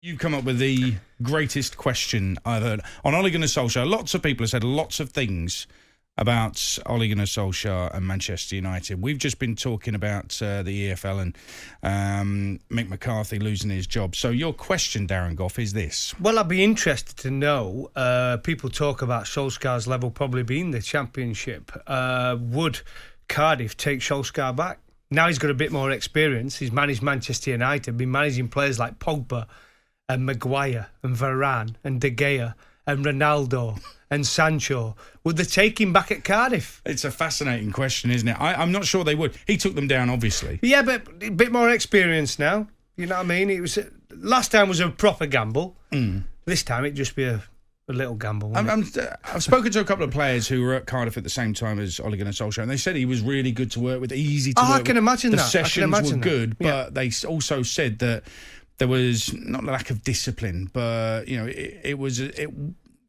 You've come up with the greatest question I've heard on Ole Gunnar Solskjaer. Lots of people have said lots of things about Ole Gunnar Solskjaer and Manchester United. We've just been talking about the EFL and Mick McCarthy losing his job. So your question, Darren Gough, is this. Well, I'd be interested to know, people talk about Solskjaer's level probably being the Championship. Would Cardiff take Solskjaer back? Now he's got a bit more experience. He's managed Manchester United, been managing players like Pogba and Maguire and Varane and De Gea and Ronaldo and Sancho. Would they take him back at Cardiff? It's a fascinating question, isn't it? I'm not sure they would. He took them down, obviously. Yeah, but a bit more experience now. You know what I mean? It was last time was a proper gamble. This time it'd just be a little gamble. I've spoken to a couple of players who were at Cardiff at the same time as Ole Gunnar Solskjaer, and they said he was really good to work with, easy to work with. I can imagine that. The sessions were good, yeah. But they also said that there was not a lack of discipline, but you know, there was no fear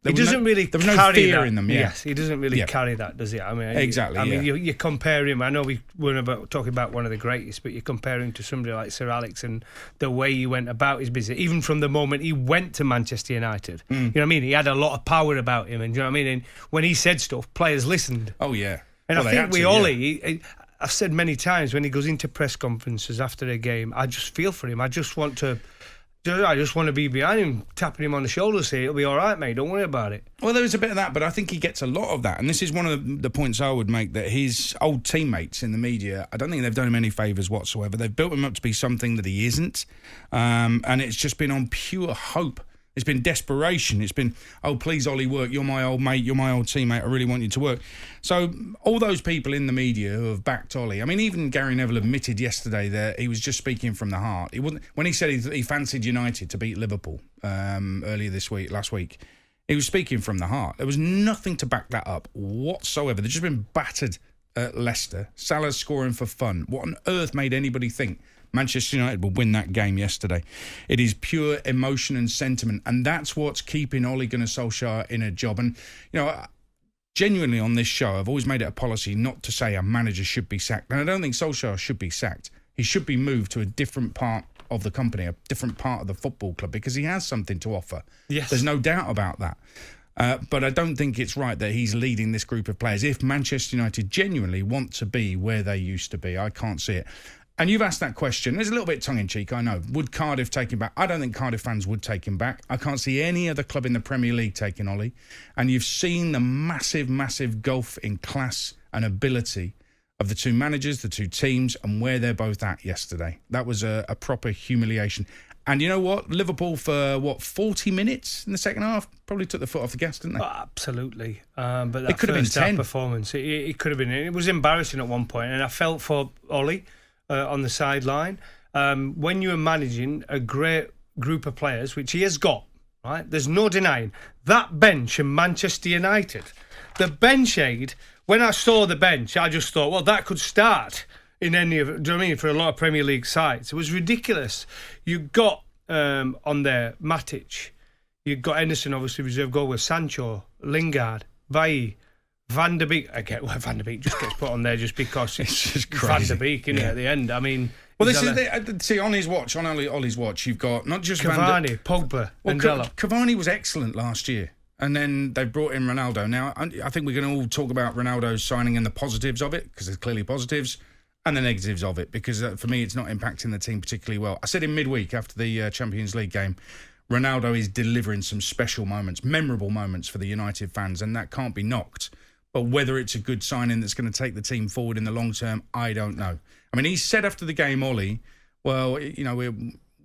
that. in them. Yes, he doesn't really carry that, does he? I mean, exactly. I mean, you compare him. I know we weren't talking about one of the greatest, but you compare him to somebody like Sir Alex and the way he went about his business, even from the moment he went to Manchester United. You know what I mean? He had a lot of power about him, and you know what I mean. And when he said stuff, players listened. Oh yeah, and I think with Ole, I've said many times when he goes into press conferences after a game, I just feel for him. I just want to be behind him, tapping him on the shoulder, saying, it'll be all right, mate, don't worry about it. Well, there was a bit of that, but I think he gets a lot of that. And this is one of the points I would make, that his old teammates in the media, I don't think they've done him any favours whatsoever. They've built him up to be something that he isn't. And it's just been on pure hope. It's been desperation. It's been, oh, please, Ollie, work. You're my old mate. You're my old teammate. I really want you to work. So all those people in the media who have backed Ollie, I mean, even Gary Neville admitted yesterday that he was just speaking from the heart. He wouldn't, when he said he fancied United to beat Liverpool last week, he was speaking from the heart. There was nothing to back that up whatsoever. They've just been battered at Leicester. Salah's scoring for fun. What on earth made anybody think Manchester United will win that game yesterday? It is pure emotion and sentiment, and that's what's keeping Ole Gunnar Solskjaer in a job. And, you know, genuinely on this show, I've always made it a policy not to say a manager should be sacked. And I don't think Solskjaer should be sacked. He should be moved to a different part of the company, a different part of the football club, because he has something to offer. Yes. There's no doubt about that. But I don't think it's right that he's leading this group of players. If Manchester United genuinely want to be where they used to be, I can't see it. And you've asked that question. It's a little bit tongue-in-cheek, I know. Would Cardiff take him back? I don't think Cardiff fans would take him back. I can't see any other club in the Premier League taking Ollie. And you've seen the massive, massive gulf in class and ability of the two managers, the two teams, and where they're both at yesterday. That was a proper humiliation. And you know what? Liverpool for, 40 minutes in the second half? Probably took the foot off the gas, didn't they? Oh, absolutely. But that it could have been 10. Performance, it could have been. It was embarrassing at one point, and I felt for Ollie on the sideline. When you're managing a great group of players, which he has got, right? There's no denying that bench in Manchester United. The bench aid, when I saw the bench, I just thought, well, that could start in any of it. Do you know what I mean? For a lot of Premier League sides. It was ridiculous. You got on there Matic. You got Henderson, obviously, reserve goal with Sancho, Lingard, Bailly, Van der Beek. I get why Van der Beek just gets put on there just because it's just crazy. Van der Beek, isn't it, at the end? I mean... Well, this is see, on his watch, on Ollie's watch, you've got not just Cavani, Pogba, and Delap. Cavani was excellent last year. And then they brought in Ronaldo. Now, I think we're going to all talk about Ronaldo's signing and the positives of it, because there's clearly positives, and the negatives of it, because for me, it's not impacting the team particularly well. I said in midweek after the Champions League game, Ronaldo is delivering some special moments, memorable moments for the United fans, and that can't be knocked. But whether it's a good signing that's going to take the team forward in the long term, I don't know. I mean, he said after the game, Ollie, well, you know,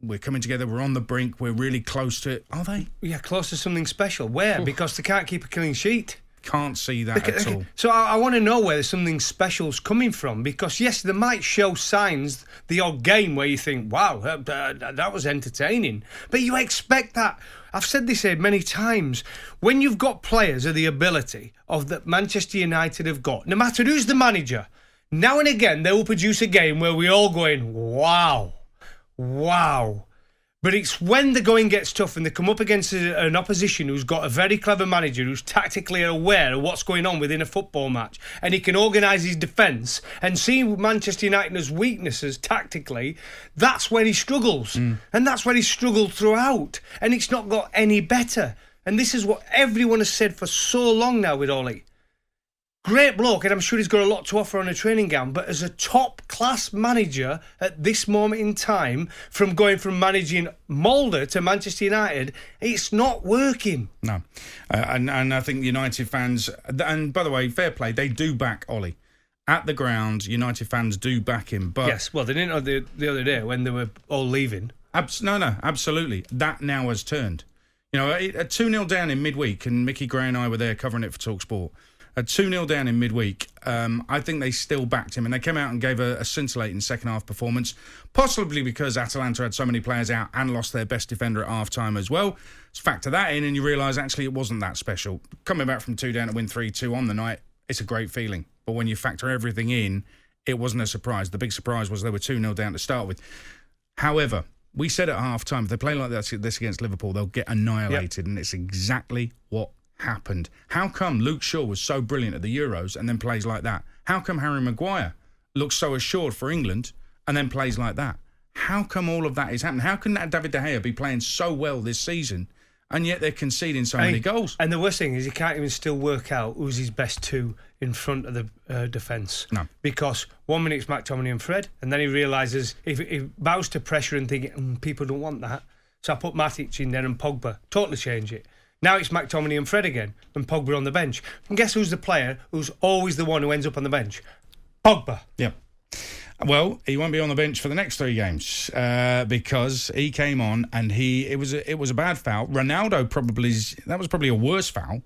we're coming together, we're on the brink, we're really close to it. Are they? Yeah, close to something special. Where? Because they can't keep a clean sheet. Can't see that at all. So I want to know where something special's coming from, because yes, they might show signs the odd game where you think, wow, that was entertaining, but you expect that. I've said this here many times. When you've got players of the ability of that Manchester United have got, no matter who's the manager, now and again they will produce a game where we're all going, wow. But it's when the going gets tough and they come up against an opposition who's got a very clever manager who's tactically aware of what's going on within a football match, and he can organise his defence and see Manchester United's weaknesses tactically, that's where he struggles. And that's where he struggled throughout. And it's not got any better. And this is what everyone has said for so long now with Ollie. Great bloke, and I'm sure he's got a lot to offer on a training ground, but as a top-class manager at this moment in time, from going from managing Mulder to Manchester United, it's not working. No. And I think United fans, and by the way, fair play, they do back Ollie. At the ground, United fans do back him. But yes, well, they didn't know the other day when they were all leaving. No, absolutely. That now has turned. You know, a 2-0 down in midweek, and Mickey Gray and I were there covering it for talkSPORT. A 2-0 down in midweek, I think they still backed him, and they came out and gave a scintillating second-half performance, possibly because Atalanta had so many players out and lost their best defender at half-time as well. Let's factor that in, and you realise, actually, it wasn't that special. Coming back from 2 down to win 3-2 on the night, it's a great feeling. But when you factor everything in, it wasn't a surprise. The big surprise was they were 2-0 down to start with. However, we said at half-time, if they play like this against Liverpool, they'll get annihilated, and it's exactly what happened. How come Luke Shaw was so brilliant at the Euros and then plays like that? How come Harry Maguire looks so assured for England and then plays like that? How come all of that is happening? How can that David De Gea be playing so well this season and yet they're conceding so many goals? And the worst thing is he can't even still work out who's his best two in front of the defence. No. Because 1 minute it's McTominay and Fred, and then he realises if he bows to pressure and thinking, people don't want that, so I put Matic in there and Pogba. Totally change it. Now it's McTominay and Fred again, and Pogba on the bench. And guess who's the player who's always the one who ends up on the bench? Pogba. Yeah. Well, he won't be on the bench for the next 3 games because he came on and it was a bad foul. Ronaldo that was probably a worse foul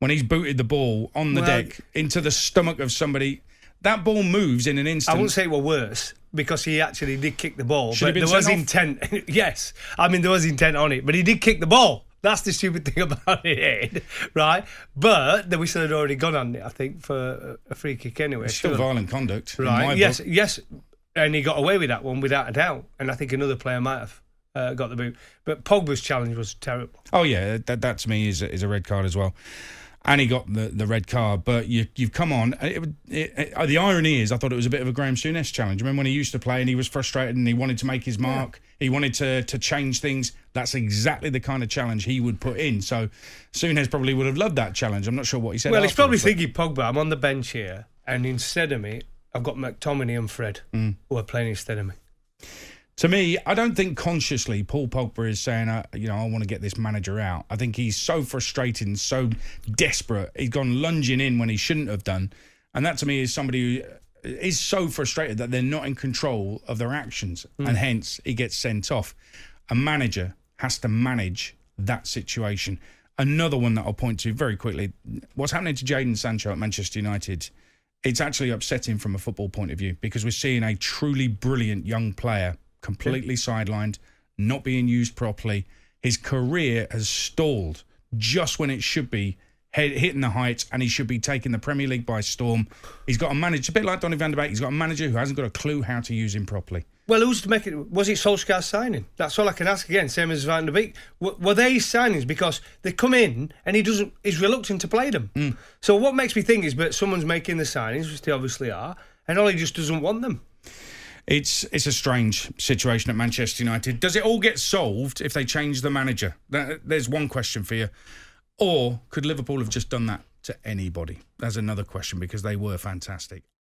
when he's booted the ball on the deck into the stomach of somebody. That ball moves in an instant. I wouldn't say it were worse because he actually did kick the ball. Should but there was intent. Yes. I mean, there was intent on it, but he did kick the ball. That's the stupid thing about it, right? But the whistle had already gone on it, I think, for a free kick anyway. It's still violent conduct, right? Yes, and he got away with that one without a doubt. And I think another player might have got the boot. But Pogba's challenge was terrible. Oh yeah, that to me is a red card as well. And he got the red card, but you've come on. The irony is, I thought it was a bit of a Graham Souness challenge. Remember when he used to play and he was frustrated and he wanted to make his mark? Yeah. He wanted to change things. That's exactly the kind of challenge he would put in. So Souness probably would have loved that challenge. I'm not sure what he said. Well, he's probably thinking, Pogba, I'm on the bench here, and instead of me, I've got McTominay and Fred who are playing instead of me. To me, I don't think consciously Paul Pogba is saying, I want to get this manager out. I think he's so frustrated and so desperate. He's gone lunging in when he shouldn't have done. And that to me is somebody who is so frustrated that they're not in control of their actions. And hence, he gets sent off. A manager has to manage that situation. Another one that I'll point to very quickly, what's happening to Jadon Sancho at Manchester United, it's actually upsetting from a football point of view because we're seeing a truly brilliant young player completely sidelined, not being used properly. His career has stalled just when it should be hitting the heights, and he should be taking the Premier League by storm. He's got a manager, a bit like Donny van der Beek, he's got a manager who hasn't got a clue how to use him properly. Well, who's to make it? Was it Solskjaer signing? That's all I can ask again, same as Van der Beek. Were they his signings? Because they come in and he's reluctant to play them. So what makes me think is that someone's making the signings, which they obviously are, and Ollie just doesn't want them. It's a strange situation at Manchester United. Does it all get solved if they change the manager? There's one question for you. Or could Liverpool have just done that to anybody? That's another question because they were fantastic.